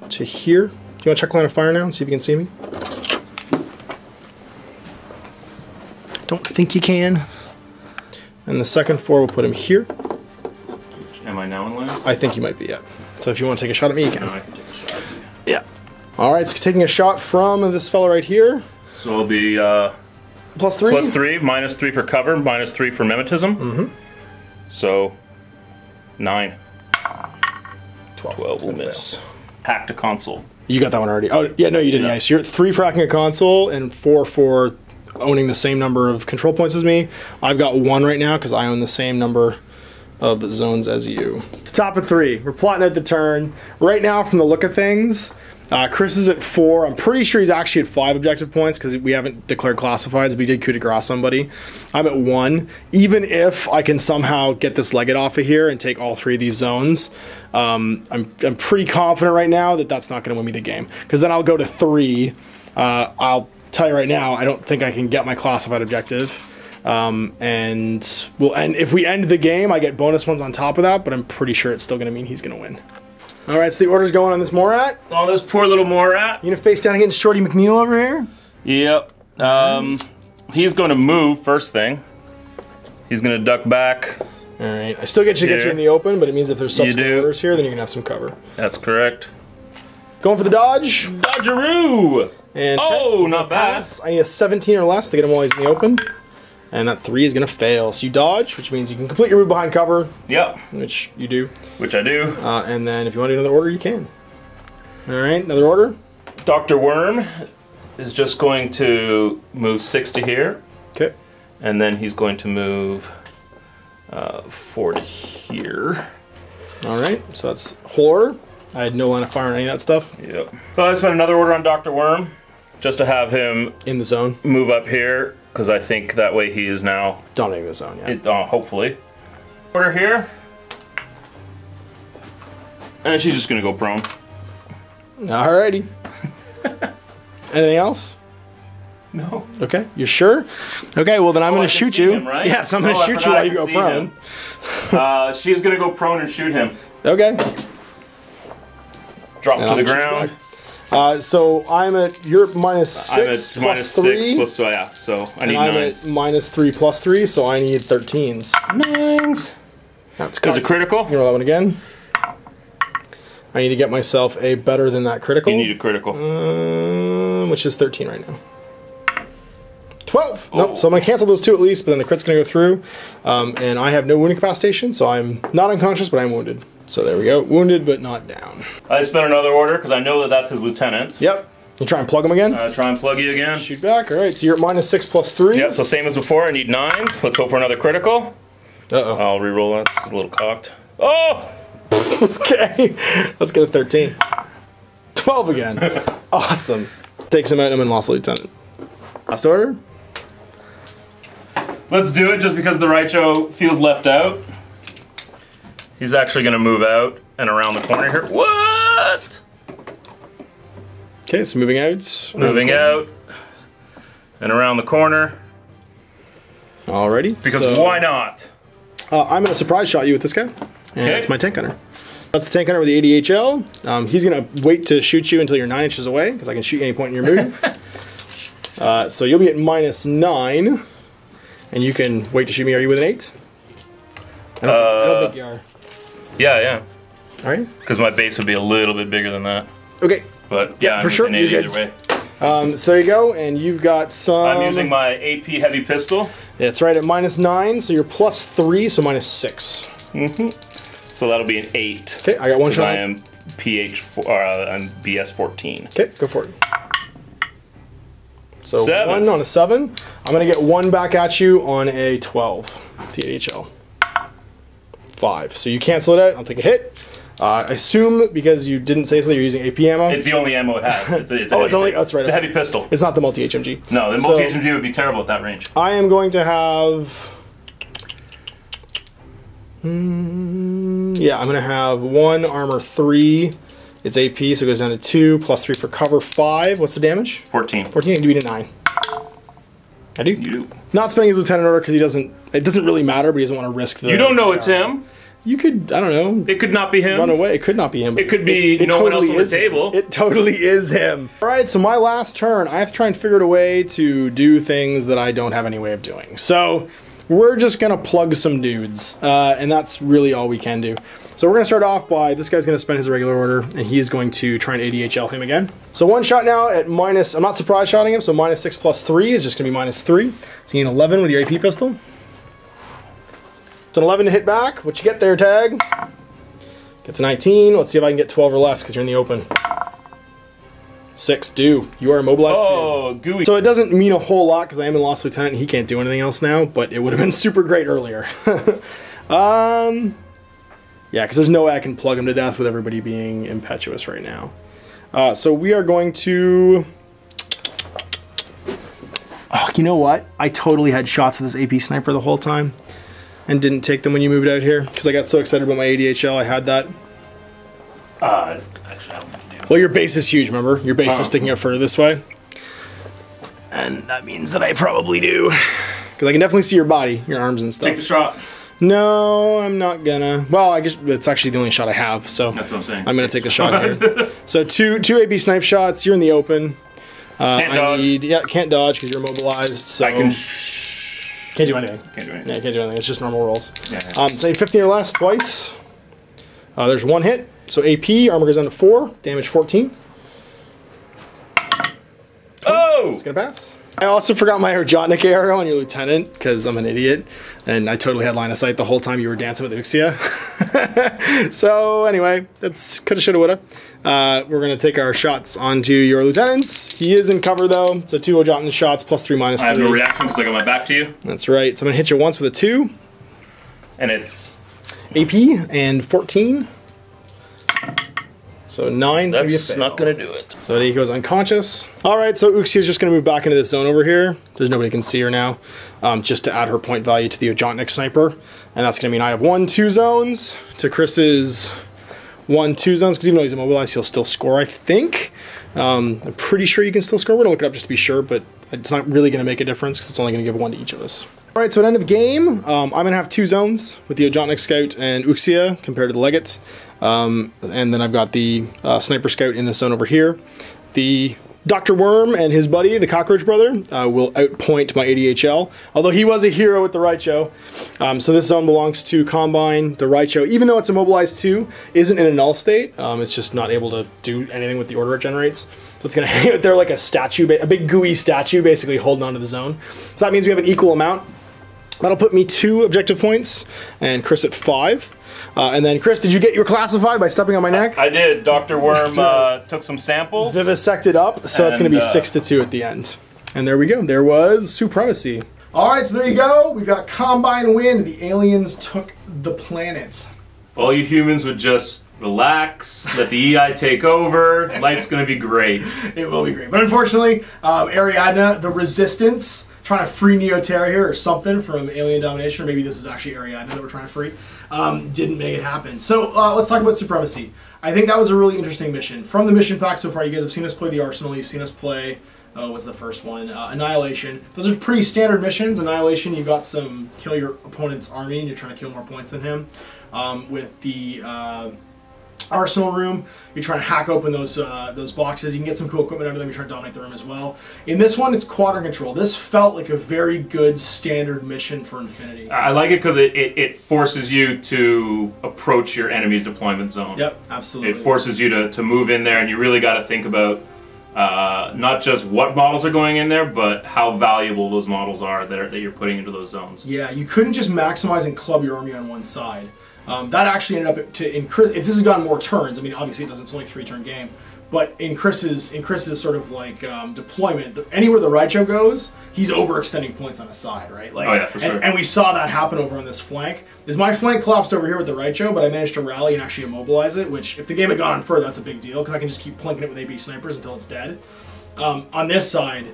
to here. Do you want to check line of fire now and see if you can see me? Don't think you can. And the second 4 will put him here. Am I now in line? I think you might be, yeah. So if you want to take a shot at me, you can. No, I can take a shot at you. Yeah. Alright, so taking a shot from this fella right here. So it'll be +3. +3, -3 for cover, -3 for mimetism. Mm-hmm. So 9. 12 will miss. Hacked a console. You got that one already. Oh, yeah, no, you didn't. Yeah. Yeah, so you're 3 for hacking a console and 4 for owning the same number of control points as me. I've got 1 right now because I own the same number of zones as you. It's top of 3. We're plotting out the turn. Right now, from the look of things, Chris is at 4. I'm pretty sure he's actually at 5 objective points because we haven't declared classifieds. We did coup de grace somebody. I'm at 1. Even if I can somehow get this Legate off of here and take all 3 of these zones, I'm pretty confident right now that that's not going to win me the game. Because then I'll go to 3. I'll tell you right now, I don't think I can get my classified objective. And if we end the game, I get bonus ones on top of that, but I'm pretty sure it's still going to mean he's going to win. Alright, so the order's going on this Morat. Oh, this poor little Morat. You gonna face down against Shorty McNeil over here? Yep. He's going to move first thing. He's going to duck back. Alright, I still get you in the open, but it means if there's subsequent orders here, then you're gonna have some cover. That's correct. Going for the dodge. Dodgeroo! And oh, not bad. I need a 17 or less to get him while he's in the open. And that 3 is going to fail. So you dodge, which means you can complete your move behind cover. Yep. Which you do. Which I do. And then if you want to do another order, you can. Alright, another order. Dr. Worm is just going to move 6 to here. Okay. And then he's going to move 4 to here. Alright, so that's horror. I had no line of fire on any of that stuff. Yep. So I spent another order on Dr. Worm just to have him in the zone. Move up here. Because I think that way he is now dominating the zone, yeah. Hopefully. Order here. And she's just going to go prone. Alrighty. Anything else? No. Okay, you sure? Okay, well then I'm going to shoot you. Him, right? Yeah, so I'm going to shoot you while you go prone. She's going to go prone and shoot him. Okay. Drop to the ground. So I'm at, you're -6 I'm at plus 3. -6 plus 2, yeah, so I need I'm 9s. at -3 plus 3, so I need 13s. 9s. That's There's a critical. You roll that one again. I need to get myself a better than that critical. You need a critical. Which is 13 right now. 12! Oh. Nope, so I'm going to cancel those 2 at least, but then the crit's going to go through. And I have no wound incapacitation, so I'm not unconscious, but I'm wounded. So there we go. Wounded, but not down. I spent another order, because I know that that's his lieutenant. Yep. You try and plug him again? Try and plug you again. Shoot back. Alright, so you're at -6 plus 3. Yep, so same as before. I need 9s. Let's hope for another critical. Uh-oh. I'll re-roll that. It's a little cocked. Oh! Okay. Let's get a 13. 12 again. Awesome. Takes him out, I'm in lost lieutenant. Last order? Let's do it just because the Raicho feels left out. He's actually going to move out and around the corner here. What? Okay, so moving out. Moving out and around the corner. Alrighty. Because so, why not? I'm going to surprise shot you with this guy. And okay. It's my tank hunter. That's the tank hunter with the ADHL. He's going to wait to shoot you until you're 9 inches away, because I can shoot you any point in your move. So you'll be at -9, and you can wait to shoot me. Are you with an 8? I don't think you are. Yeah. Alright. Because my base would be a little bit bigger than that. Okay. But yeah, for sure. An 8 either way. So there you go, and you've got some... I'm using my AP heavy pistol. That's right, at -9, so you're +3, so -6. Mm-hmm. So that'll be an 8. Okay, I got one shot. I am I'm BS 14. Okay, go for it. So 7. 1 on a 7. I'm going to get 1 back at you on a 12 THL. 5. So you cancel it out. I'll take a hit. I assume because you didn't say so, you're using AP ammo. It's the only ammo it has. It's it's only. That's right. It's a heavy pistol. It's not the multi-HMG. No, the multi-HMG would be terrible at that range. I am going to have... yeah, I'm going to have 1 armor 3. It's AP, so it goes down to 2, plus 3 for cover, 5. What's the damage? 14. 14, I do it at 9. I do? You do. Not spending his lieutenant order because he doesn't... It doesn't really matter, but he doesn't want to risk the... You don't know it's him. You could, I don't know. It could not be him. Run away. It could not be him. It could be no one else on the table. It totally is him. All right, so my last turn, I have to try and figure out a way to do things that I don't have any way of doing. So we're just going to plug some dudes, and that's really all we can do. So we're going to start off by, this guy's going to spend his regular order, and he's going to try and ADHL him again. So 1 shot now at -, I'm not surprise shotting him, so -6 plus 3 is just going to be -3. So you need 11 with your AP pistol. It's an 11 to hit back. What you get there, tag? Gets a 19. Let's see if I can get 12 or less, because you're in the open. 6, do. You are immobilized too. Oh, gooey. So it doesn't mean a whole lot, because I am in Lost Lieutenant, and he can't do anything else now, but it would have been super great earlier. Yeah, because there's no way I can plug him to death with everybody being impetuous right now. So we are going to... Oh, you know what? I totally had shots with this AP sniper the whole time. And didn't take them when you moved out here because I got so excited about my ADHL. I had that. Actually, I don't think you do. Well, your base is huge, remember? Your base is sticking out further this way. And that means that I probably do. Because I can definitely see your body, your arms and stuff. Take the shot. No, I'm not gonna. Well, I guess it's actually the only shot I have, so that's what I'm saying. I'm gonna take the shot here. So two AP snipe shots. You're in the open. Can't dodge. Can't dodge because you're immobilized. So I can. Can't do anything. Can't do anything. Yeah, can't do anything. It's just normal rolls. Yeah. Say 15 or less twice. There's 1 hit. So AP, armor goes down to 4. Damage 14. Oh! It's gonna pass. I also forgot my Ariadna arrow on your lieutenant because I'm an idiot. And I totally had line of sight the whole time you were dancing with Uxia. So anyway, that's coulda, shoulda, woulda. We're gonna take our shots onto your lieutenants. He is in cover though, so 2 Ariadna shots plus 3 minus 3. I have no reaction because I got my back to you. That's right. So I'm gonna hit you once with a 2. And it's AP and 14. So 9's gonna be a fail. That's not gonna do it. So he goes unconscious. All right, so Uxia's just gonna move back into this zone over here. There's nobody can see her now, just to add her point value to the Ojotnik sniper. And that's gonna mean I have 1-2 zones to Chris's 1-2 zones, because even though he's immobilized, he'll still score, I think. I'm pretty sure you can still score. We're gonna look it up just to be sure, but it's not really gonna make a difference because it's only gonna give 1 to each of us. All right, so at end of game, I'm gonna have 2 zones with the O12 Scout and Uxia compared to the Legate. And then I've got the Sniper Scout in the zone over here. The Dr. Worm and his buddy, the Cockroach Brother, will outpoint my ADHL, although he was a hero with the Raicho. So this zone belongs to Combine. The Raicho, even though it's immobilized 2, isn't in a null state. It's just not able to do anything with the order it generates. So it's gonna hang out there like a statue, a big gooey statue, basically holding onto the zone. So that means we have an equal amount. That'll put me 2 objective points, and Chris at 5. And then, Chris, did you get your classified by stepping on my neck? I did. Dr. Worm took some samples. Vivisected up, so it's going to be 6-2 at the end. And there we go. There was Supremacy. All right, so there you go. We've got a Combine win. The aliens took the planet. If all you humans would just relax, let the EI take over, life's going to be great. It will be great. But unfortunately, Ariadna, the Resistance, trying to free Neoterra here or something from alien domination, or maybe this is actually Ariadna that we're trying to free, didn't make it happen. So let's talk about Supremacy. I think that was a really interesting mission. From the mission pack so far, you guys have seen us play the Arsenal, you've seen us play, what's the first one? Annihilation. Those are pretty standard missions. Annihilation, you've got some kill your opponent's army and you're trying to kill more points than him. With the Arsenal room, you're trying to hack open those boxes. You can get some cool equipment out of them. You're trying to dominate the room as well. In this one, it's quadrant control. This felt like a very good standard mission for Infinity. I like it because it forces you to approach your enemy's deployment zone. Yep, absolutely. It forces you to move in there, and you really got to think about not just what models are going in there, but how valuable those models are that you're putting into those zones. Yeah, you couldn't just maximize and club your army on one side. That actually ended up in Chris. If this has gone more turns, I mean, obviously it doesn't. It's only a 3-turn game, but in Chris's sort of like deployment, anywhere the Raicho goes, he's overextending points on his side, right? Like, oh yeah, for sure. And we saw that happen over on this flank. Is my flank collapsed over here with the Raicho, but I managed to rally and actually immobilize it. Which, if the game had gone on further, that's a big deal because I can just keep plinking it with AB snipers until it's dead. On this side,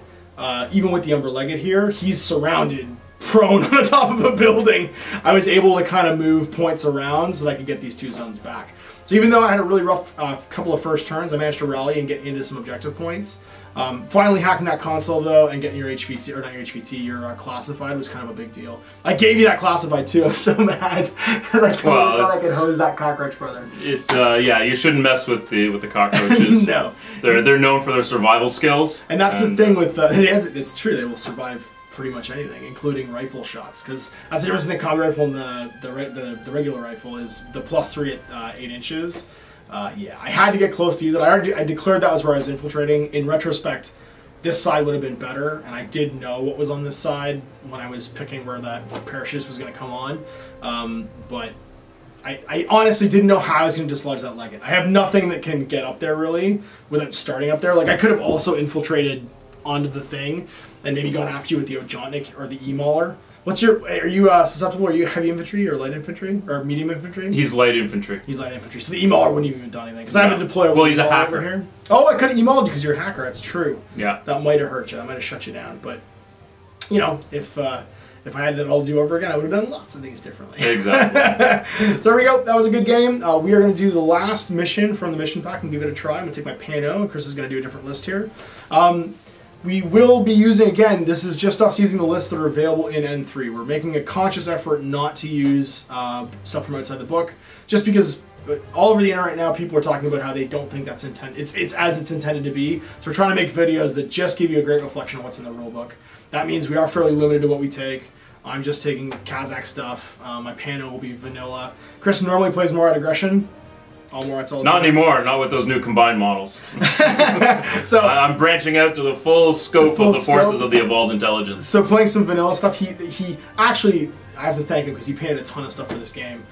even with the Umber Legate here, he's surrounded, prone on the top of a building. I was able to kind of move points around so that I could get these 2 zones back. So even though I had a really rough couple of first turns, I managed to rally and get into some objective points. Finally hacking that console though and getting your HVT, or not your HVT, your classified was kind of a big deal. I gave you that classified too. I was so mad because I totally thought I could hose that Cockroach Brother. Yeah, you shouldn't mess with the cockroaches. No, they're known for their survival skills. And that's the thing with it's true, they will survive pretty much anything, including rifle shots, because that's the difference in the combat rifle and the regular rifle is the +3 at 8 inches. Yeah, I had to get close to use it. I declared that was where I was infiltrating. In retrospect, this side would have been better, and I did know what was on this side when I was picking where that parachute was going to come on. But I honestly didn't know how I was going to dislodge that Legate. I have nothing that can get up there really without starting up there. Like I could have also infiltrated onto the thing and maybe gone after you with the Ojotnik or the E-Mauler. Are you susceptible? Are you heavy infantry or light infantry or medium infantry? He's light infantry. He's light infantry. So the E-Mauler wouldn't even have done anything because I had to deploy. Well, he's a hacker. Over here. Oh, I could have E-Mauled you because you're a hacker. That's true. Yeah. That might have hurt you. That might have shut you down. But you know, if I had that all to do over again, I would have done lots of things differently. Exactly. So there we go. That was a good game. We are going to do the last mission from the mission pack and give it a try. I'm going to take my Pano, and Chris is going to do a different list here. We will be using, again, this is just us using the lists that are available in N3. We're making a conscious effort not to use stuff from outside the book, just because all over the internet right now people are talking about how they don't think that's intended. It's as it's intended to be. So we're trying to make videos that just give you a great reflection of what's in the rulebook. That means we are fairly limited to what we take. I'm just taking Kazakh stuff. My Pano will be vanilla. Chris normally plays more at aggression. Not anymore, not with those new combined models. So I'm branching out to the full scope of the forces of the evolved intelligence. So playing some vanilla stuff, he actually, I have to thank him because he painted a ton of stuff for this game.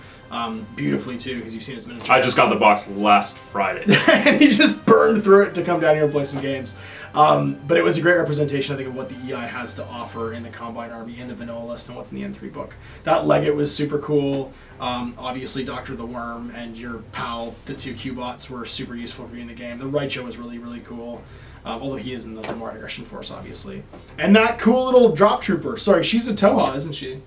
Beautifully too, because you've seen his miniatures. I just got the box last Friday. And he just burned through it to come down here and play some games. But it was a great representation, I think, of what the EI has to offer in the Combine Army, in the vanilla list, and what's in the N3 book. That Legate was super cool. Obviously, Dr. the Worm and your pal, the 2 Q-bots, were super useful for you in the game. The Raicho was really, really cool. Although he is in the more aggression force, obviously. And that cool little drop trooper. Sorry, she's a Toha, isn't she?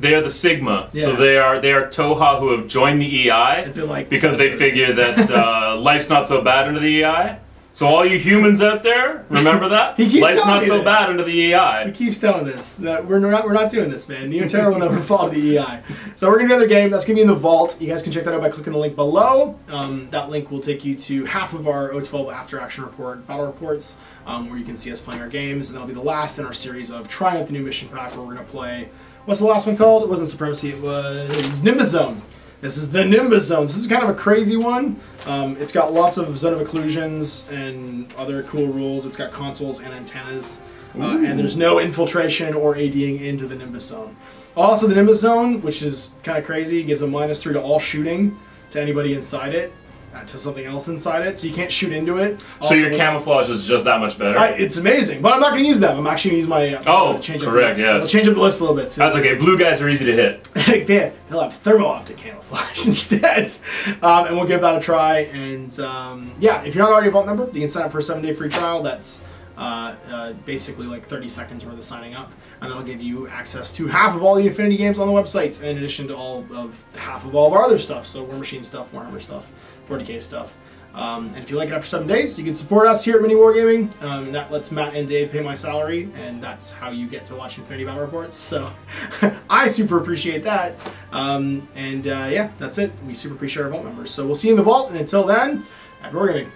They are the Sigma, yeah. So they are Toha who have joined the EI like, because they figure that life's not so bad under the EI. So all you humans out there, remember that? He keeps Life's telling not me so this. bad under the AI. He keeps telling us that we're not doing this, man. Neoterra will never fall to the EI. So we're gonna do another game. That's gonna be in the vault. You guys can check that out by clicking the link below. That link will take you to half of our O12 after action report battle reports, where you can see us playing our games, and that'll be the last in our series of trying out the new mission pack, where we're gonna play. What's the last one called? It wasn't Supremacy. It was Nimbus Zone. This is the Nimbus Zone. This is kind of a crazy one. It's got lots of zone of occlusions and other cool rules. It's got consoles and antennas. And there's no infiltration or ADing into the Nimbus Zone. Also, the Nimbus Zone, which is kind of crazy, gives a -3 to all shooting to anybody inside it, to something else inside it, so you can't shoot into it. So your camouflage is just that much better? It's amazing, but I'm not going to use them. I'm actually going to use my... change up correct, the list. yes. I'll change up the list a little bit. That's okay. Blue guys are easy to hit. They'll have thermo-optic camouflage instead. And we'll give that a try. And yeah, if you're not already a Vault member, you can sign up for a 7-day free trial. That's basically like 30 seconds worth of signing up. And that'll give you access to half of all the Infinity games on the website, in addition to half of all of our other stuff. So War Machine stuff, Warhammer stuff, 40k stuff. And if you like it after 7 days, you can support us here at MiniWarGaming. That lets Matt and Dave pay my salary, and that's how you get to watch Infinity Battle Reports. So I super appreciate that. Yeah, that's it. We super appreciate our Vault members. So we'll see you in the Vault, and until then, happy wargaming.